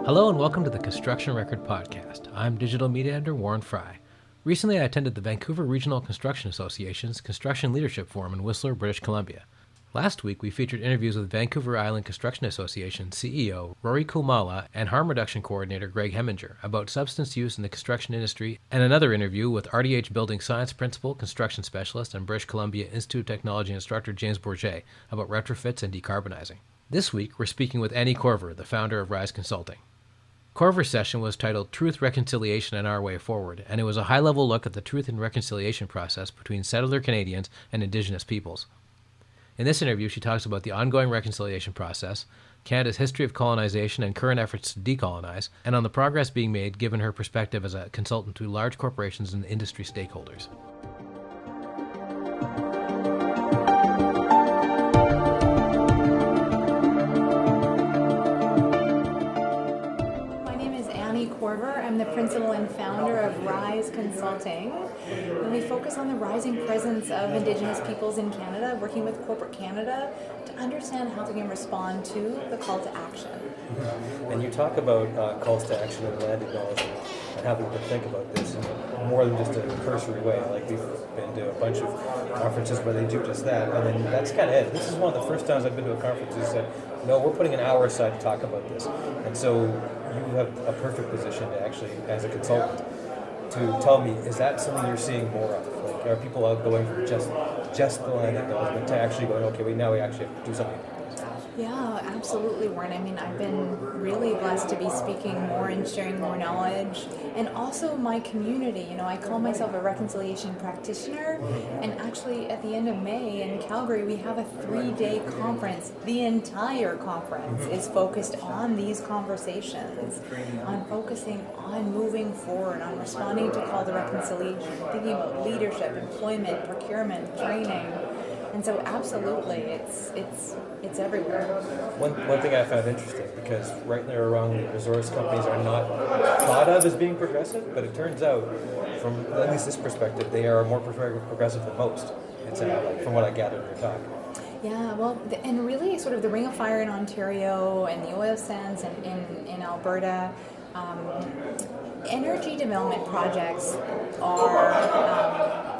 Hello and welcome to the Construction Record Podcast. I'm digital media editor Warren Frey. Recently I attended the Vancouver Regional Construction Association's Construction Leadership Forum in Whistler, British Columbia. Last week we featured interviews with Vancouver Island Construction Association CEO Rory Kulmala and Harm Reduction Coordinator Greg Heminger about substance use in the construction industry, and another interview with RDH Building Science Principal, Construction Specialist, and British Columbia Institute of Technology instructor James Bourget about retrofits and decarbonizing. This week we're speaking with Annie Korver, the founder of Rise Consulting. Korver's session was titled Truth, Reconciliation, and Our Way Forward, and it was a high-level look at the truth and reconciliation process between settler Canadians and Indigenous peoples. In this interview, she talks about the ongoing reconciliation process, Canada's history of colonization and current efforts to decolonize, and on the progress being made given her perspective as a consultant to large corporations and industry stakeholders. I'm the principal and founder of Rise Consulting, and we focus on the rising presence of Indigenous peoples in Canada, working with corporate Canada to understand how they can respond to the call to action. And you talk about calls to action and land acknowledgement and having to think about this in more than just a cursory way. Like we've been to a bunch of conferences where they do just that, and then that's kind of it. This is one of the first times I've been to a conference that said, no, we're putting an hour aside to talk about this. And so you have a perfect position to actually, as a consultant, to tell me, is that something you're seeing more of? Like, are people out going from just the land acknowledgement to actually going, okay, now we actually have to do something? Yeah, absolutely, Warren. I mean, I've been really blessed to be speaking more and sharing more knowledge, and also my community. You know, I call myself a reconciliation practitioner, and actually at the end of May in Calgary, we have a 3-day conference. The entire conference is focused on these conversations, on focusing on moving forward, on responding to call to reconciliation, thinking about leadership, employment, procurement, training. And so absolutely, it's everywhere. One thing I found interesting, because rightly or wrongly, resource companies are not thought of as being progressive, but it turns out, from at least this perspective, they are more progressive than most. It's from what I gathered in your talk. Yeah, well, and really sort of the Ring of Fire in Ontario and the oil sands in Alberta, energy development projects are...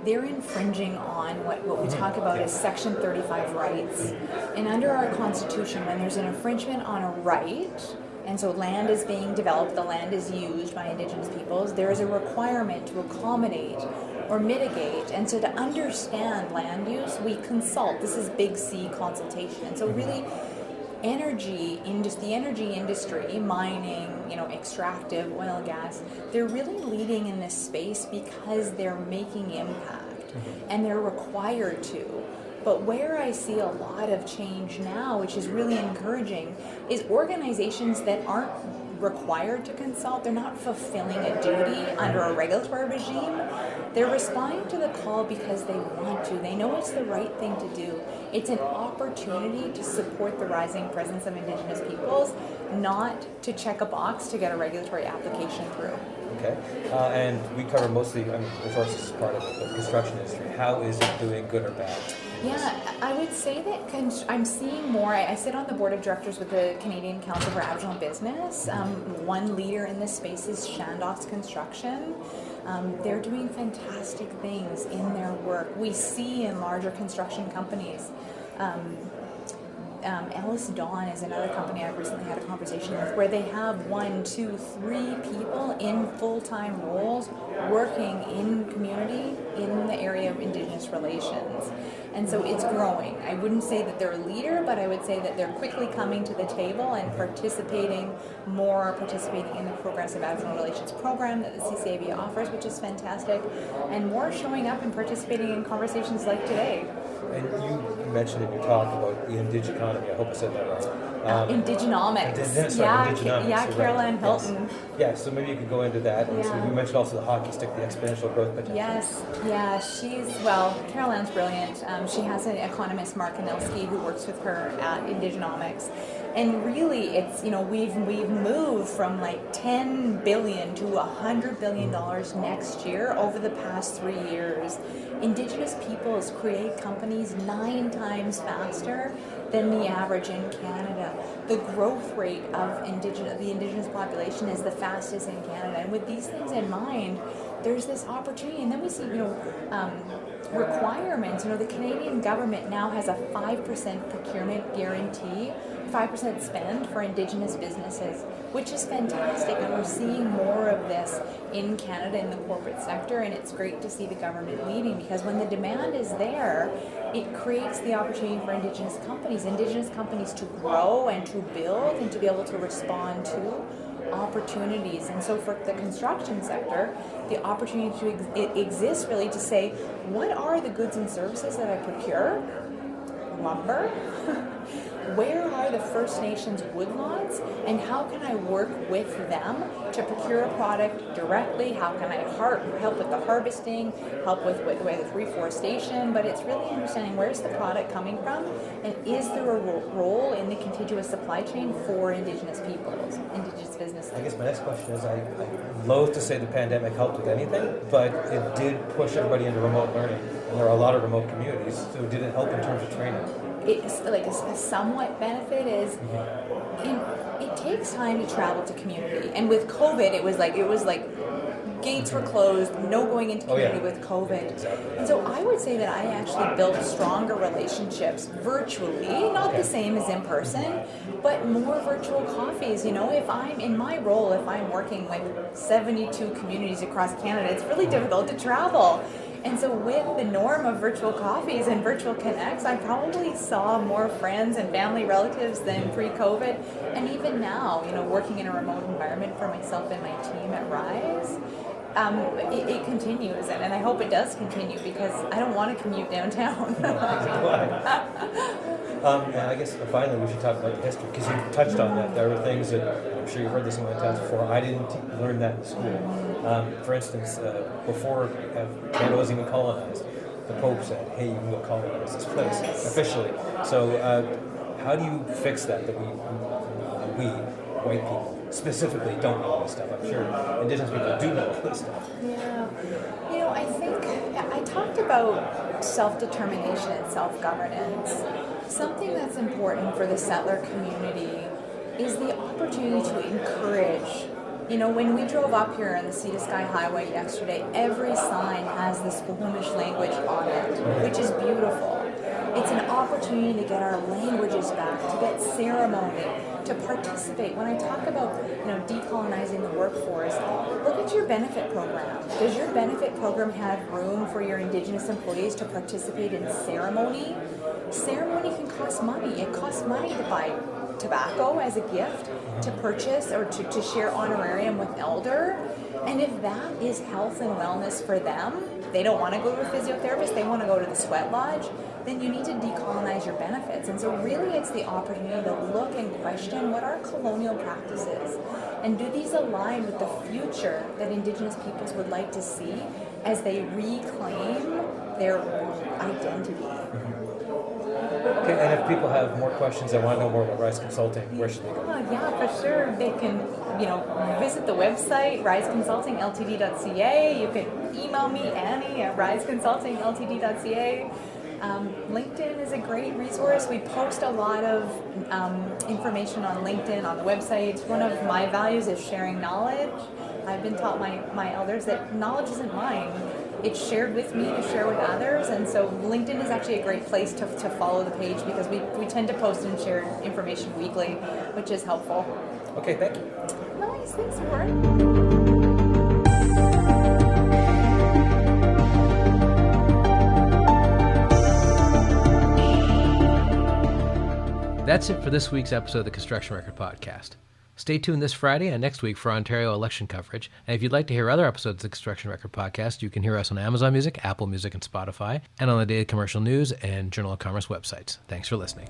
they're infringing on what we talk about as Section 35 rights. And under our Constitution, when there's an infringement on a right, and so land is being developed, the land is used by Indigenous peoples, there is a requirement to accommodate or mitigate. And so to understand land use, we consult. This is big C consultation. And so really, the energy industry, mining, extractive, oil and gas, they're really leading in this space because they're making impact and they're required to. But where I see a lot of change now, which is really encouraging, is organizations that aren't required to consult, they're not fulfilling a duty under a regulatory regime. They're responding to the call because they want to. They know it's the right thing to do. It's an opportunity to support the rising presence of Indigenous peoples, not to check a box to get a regulatory application through. Okay, and we cover mostly, resources as part of the construction industry. How is it doing, good or bad? Yeah, I would say that I'm seeing more. I sit on the board of directors with the Canadian Council for Aboriginal Business. One leader in this space is Shandox Construction. They're doing fantastic things in their work. We see in larger construction companies. Ellis Dawn is another company I've recently had a conversation with, where they have 1, 2, 3 people in full-time roles working in community in the area of Indigenous relations. And so it's growing. I wouldn't say that they're a leader, but I would say that they're quickly coming to the table and participating in the Progressive Aboriginal Relations program that the CCAB offers, which is fantastic, and more showing up and participating in conversations like today. And you mentioned in your talk about the Indig economy. I hope I said that right. Indigenomics. Indigenomics. Caroline Hilton. Yes. So maybe you could go into that. And so you mentioned also the hockey stick, the exponential growth potential. Yes. Caroline's brilliant. She has an economist, Mark Anelski, who works with her at Indigenomics. And really, it's, we've moved from like $10 billion to $100 billion next year over the past 3 years. Indigenous peoples create companies 9 times faster than the average in Canada. The growth rate of the Indigenous population is the fastest in Canada. And with these things in mind, there's this opportunity. And then we see, requirements. The Canadian government now has a 5% procurement guarantee, 5% spend for Indigenous businesses, which is fantastic. And we're seeing more of this in Canada in the corporate sector. And it's great to see the government leading, because when the demand is there, it creates the opportunity for Indigenous companies to grow and to build and to be able to respond to opportunities. And so for the construction sector, the opportunity exists really to say, what are the goods and services that I procure? Lumber. Where are the First Nations woodlots, and how can I work with them to procure a product directly? How can I help with the harvesting, help with reforestation? But it's really understanding, where's the product coming from, and is there a role in the contiguous supply chain for Indigenous peoples, Indigenous businesses? I guess my next question is, I'm loath to say the pandemic helped with anything, but it did push everybody into remote learning, and there are a lot of remote communities, so did it help in terms of training? It's like a somewhat benefit is it takes time to travel to community, and with COVID it was like gates were closed, no going into community with COVID. Exactly. And so I would say that I actually built stronger relationships virtually, not the same as in person, but more virtual coffees. If I'm in my role, if I'm working with 72 communities across Canada, it's really difficult to travel. And so with the norm of virtual coffees and virtual connects, I probably saw more friends and family relatives than pre-COVID. And even now, working in a remote environment for myself and my team at Rise, it continues. And I hope it does continue, because I don't want to commute downtown. And I guess finally we should talk about the history, because you touched on that. There are things that, I'm sure you've heard this a million times before, I didn't learn that in school. For instance, before Canada was even colonized, the Pope said, hey, you can go colonize this place officially. So how do you fix that we white people specifically don't know all this stuff? I'm sure Indigenous people do know all this stuff. Yeah. I think I talked about self-determination and self-governance. Something that's important for the settler community is the opportunity to encourage. When we drove up here on the Sea to Sky Highway yesterday, every sign has the Squamish language on it, which is beautiful. It's an opportunity to get our languages back, to get ceremony, to participate. When I talk about, decolonizing the workforce, look at your benefit program. Does your benefit program have room for your Indigenous employees to participate in ceremony? Ceremony can cost money. It costs money to buy tobacco as a gift, to purchase or to share honorarium with elder. And if that is health and wellness for them, they don't want to go to a physiotherapist, they want to go to the sweat lodge, then you need to decolonize your benefits. And so really it's the opportunity to look and question, what are colonial practices? And do these align with the future that Indigenous peoples would like to see as they reclaim their identity? Okay, and if people have more questions and want to know more about Rise Consulting, where should they go? Yeah, for sure. They can, visit the website, riseconsultingltd.ca. You can email me, Annie, at riseconsultingltd.ca. LinkedIn is a great resource. We post a lot of information on LinkedIn, on the website. One of my values is sharing knowledge. I've been taught my elders that knowledge isn't mine. It's shared with me to share with others, and so LinkedIn is actually a great place to follow the page, because we tend to post and share information weekly, which is helpful. Okay, thank you. Nice, thanks, Warren. That's it for this week's episode of the Construction Record Podcast. Stay tuned this Friday and next week for Ontario election coverage. And if you'd like to hear other episodes of the Construction Record Podcast, you can hear us on Amazon Music, Apple Music, and Spotify, and on the Daily Commercial News and Journal of Commerce websites. Thanks for listening.